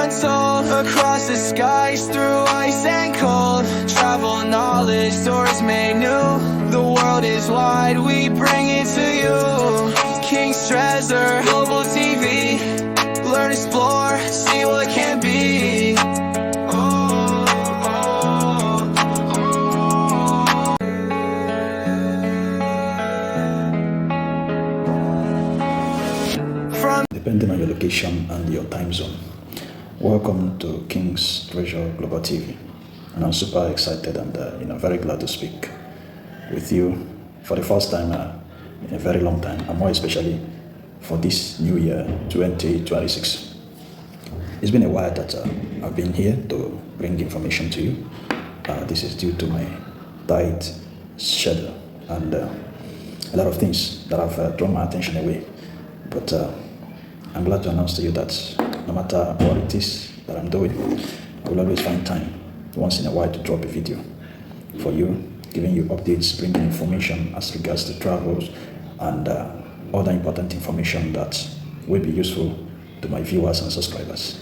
untold. Across the skies, through ice and cold. Travel knowledge, stories made new. The world is wide, we bring it to you. King's Treasure, Global TV. Learn, explore, see what can be. Depending on your location and your time zone. Welcome to King's Treasure Global TV, and I'm super excited and very glad to speak with you for the first time in a very long time, and more especially for this new year 2026. It's been a while that I've been here to bring information to you. This is due to my tight schedule and a lot of things that have drawn my attention away, but I'm glad to announce to you that no matter what it is that I'm doing, I will always find time once in a while to drop a video for you, giving you updates, bringing information as regards to travels and other important information that will be useful to my viewers and subscribers.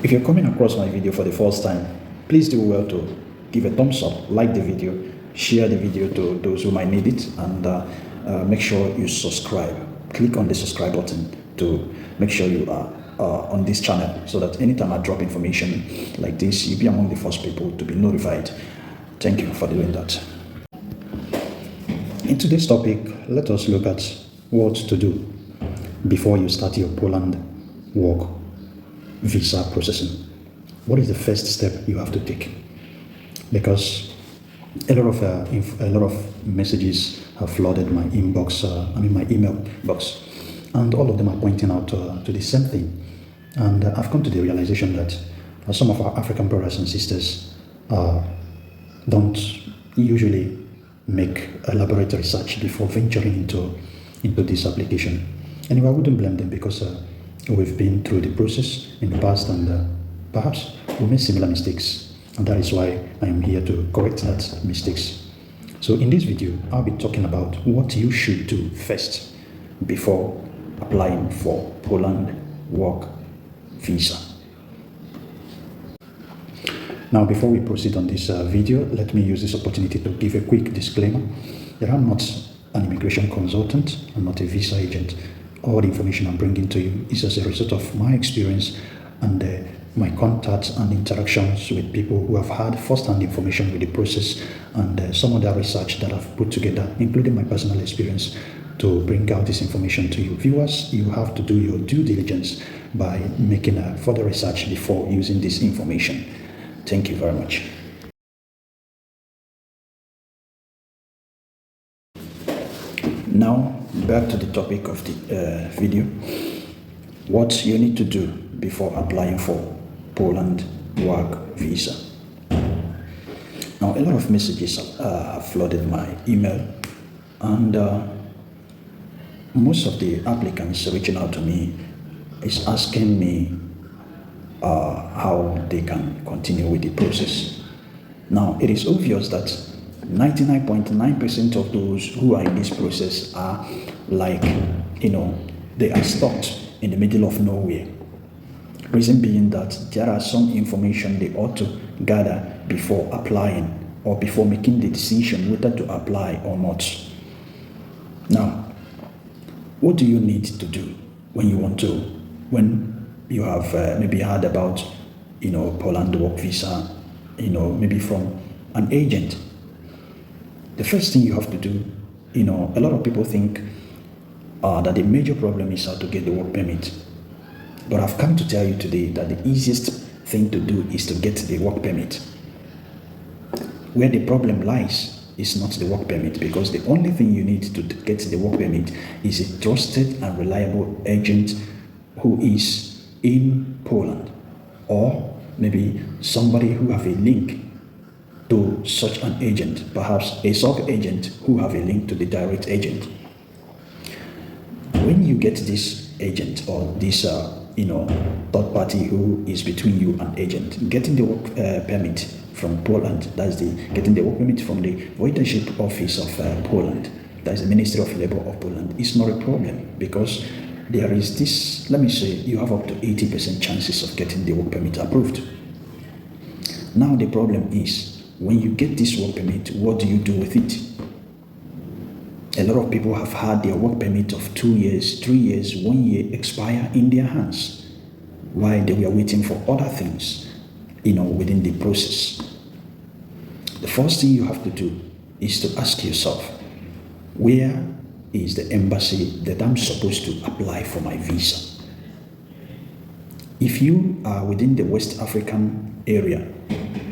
If you're coming across my video for the first time, please do well to give a thumbs up, like the video, share the video to those who might need it, and make sure you subscribe. Click on the subscribe button to make sure you are on this channel, so that anytime I drop information like this, you'll be among the first people to be notified. Thank you for doing that. In today's topic, let us look at what to do before you start your Poland work visa processing. What is the first step you have to take? Because a lot of messages have flooded my inbox, my email box, and all of them are pointing out to the same thing. And I've come to the realization that some of our African brothers and sisters don't usually make elaborate research before venturing into this application. Anyway, I wouldn't blame them, because we've been through the process in the past, and perhaps we made similar mistakes. And that is why I am here to correct that mistakes. So in this video, I'll be talking about what you should do first before applying for Poland work visa. Now, before we proceed on this video, let me use this opportunity to give a quick disclaimer that I'm not an immigration consultant, I'm not a visa agent. All the information I'm bringing to you is as a result of my experience and my contacts and interactions with people who have had first-hand information with the process, and some of the research that I've put together, including my personal experience, to bring out this information to you. Viewers, you have to do your due diligence by making a further research before using this information. Thank you very much. Now, back to the topic of the video. What you need to do before applying for Poland work visa. Now, a lot of messages have flooded my email, and most of the applicants reaching out to me is asking me how they can continue with the process. Now, it is obvious that 99.9% of those who are in this process are like, they are stuck in the middle of nowhere. Reason being that there are some information they ought to gather before applying, or before making the decision whether to apply or not. Now, what do you need to do when you have maybe heard about Poland work visa, maybe from an agent? The first thing you have to do, a lot of people think that the major problem is how to get the work permit. But I've come to tell you today that the easiest thing to do is to get the work permit. Where the problem lies is not the work permit, because the only thing you need to get the work permit is a trusted and reliable agent who is in Poland, or maybe somebody who have a link to such an agent, perhaps a sub-agent who have a link to the direct agent. When you get this agent or this third party who is between you and agent, getting the work permit from Poland, that's getting the work permit from the Voivodeship Office of Poland, that's the Ministry of Labor of Poland, is not a problem, because there is this, let me say, you have up to 80% chances of getting the work permit approved. Now the problem is, when you get this work permit, what do you do with it? A lot of people have had their work permit of 2 years, 3 years, 1 year expire in their hands while they were waiting for other things, within the process. The first thing you have to do is to ask yourself, where is the embassy that I'm supposed to apply for my visa? If you are within the West African area,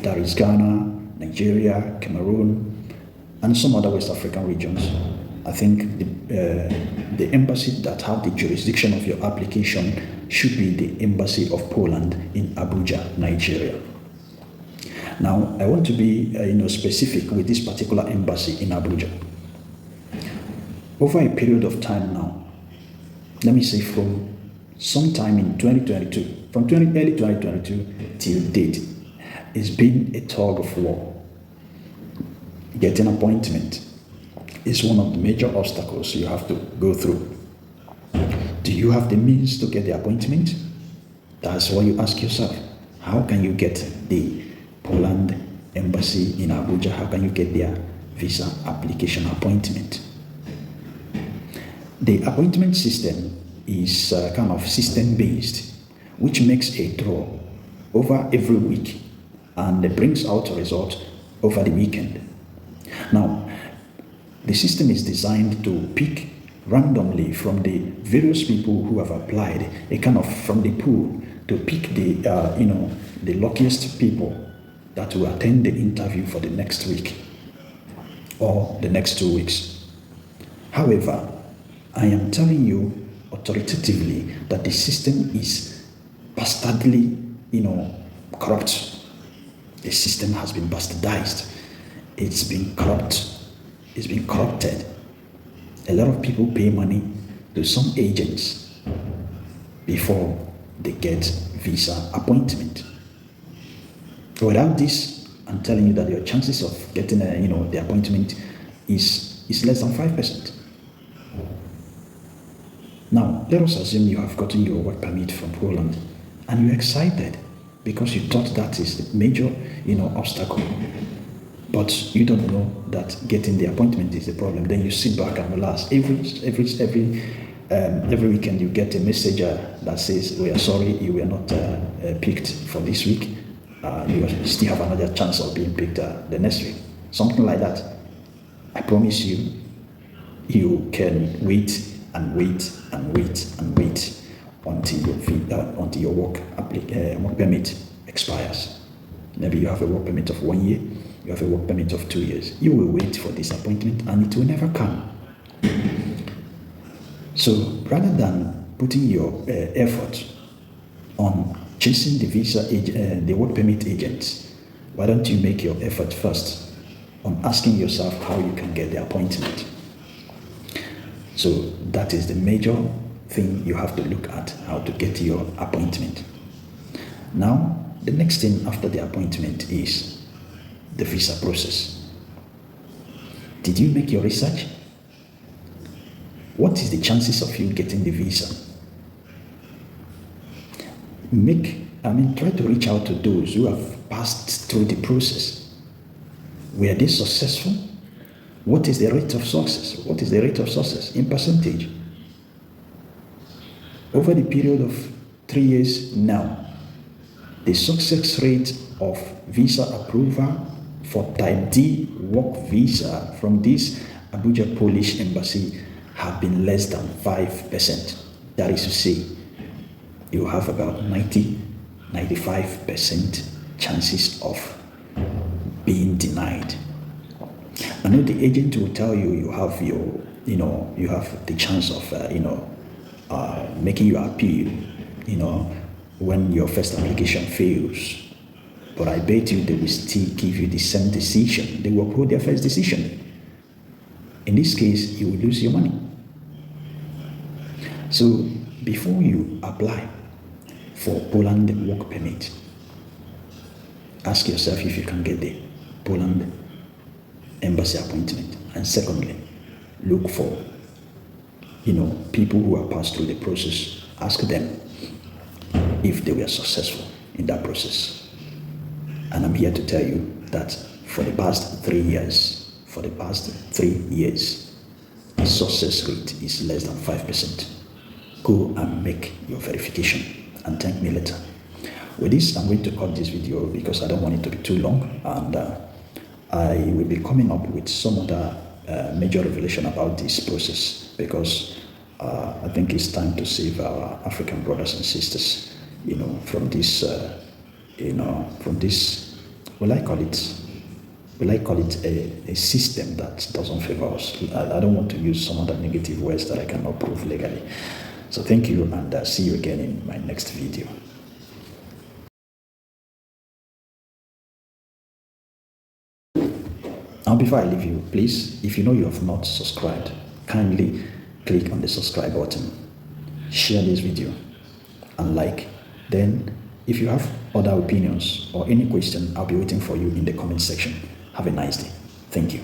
that is Ghana, Nigeria, Cameroon, and some other West African regions, I think the embassy that have the jurisdiction of your application should be the Embassy of Poland in Abuja, Nigeria. Now, I want to be specific with this particular embassy in Abuja. Over a period of time now, let me say from sometime in 2022, from early 2022 till date, it's been a tug of war. Getting an appointment is one of the major obstacles you have to go through. Do you have the means to get the appointment? That's what you ask yourself. How can you get the Poland embassy in Abuja? How can you get their visa application appointment? The appointment system is kind of system-based, which makes a draw over every week and it brings out a result over the weekend. Now, the system is designed to pick randomly from the various people who have applied, a kind of from the pool, to pick the luckiest people that will attend the interview for the next week or the next 2 weeks. However, I am telling you authoritatively that the system is bastardly, corrupt. The system has been bastardized. It's been corrupt. It's been corrupted. A lot of people pay money to some agents before they get visa appointment. Without this, I'm telling you that your chances of getting the appointment is less than 5%. Now, let us assume you have gotten your work permit from Poland and you're excited because you thought that is the major, obstacle. But you don't know that getting the appointment is the problem. Then you sit back and relax. Every weekend you get a message that says, "We are sorry, you were not picked for this week. You still have another chance of being picked the next week." Something like that. I promise you, you can wait and wait and wait and wait until your work permit expires. Maybe you have a work permit of 1 year. You have a work permit of 2 years. You will wait for this appointment and it will never come. So rather than putting your effort on chasing the the work permit agents, why don't you make your effort first on asking yourself how you can get the appointment? So that is the major thing you have to look at, how to get your appointment. Now, the next thing after the appointment is the visa process. Did you make your research? What is the chances of you getting the visa? Try to reach out to those who have passed through the process. Were they successful? What is the rate of success? What is the rate of success in percentage? Over the period of 3 years now, the success rate of visa approval for type D work visa from this Abuja Polish embassy have been less than 5%. That is to say, you have about 95% chances of being denied. I know the agent will tell you you have you have the chance of making your appeal, when your first application fails. But I bet you they will still give you the same decision. They will uphold their first decision. In this case, you will lose your money. So before you apply for Poland work permit, ask yourself if you can get the Poland embassy appointment. And secondly, look for people who have passed through the process, ask them if they were successful in that process. And I'm here to tell you that for the past 3 years, the success rate is less than 5%. Go and make your verification and thank me later. With this, I'm going to cut this video because I don't want it to be too long, and I will be coming up with some other major revelation about this process, because I think it's time to save our African brothers and sisters, from this, will I call it a system that doesn't favor us. I don't want to use some other negative words that I cannot prove legally. So thank you, and see you again in my next video. Now, before I leave you, please, if you know you have not subscribed, kindly click on the subscribe button, share this video, and like. Then, if you have other opinions or any question, I'll be waiting for you in the comment section. Have a nice day. Thank you.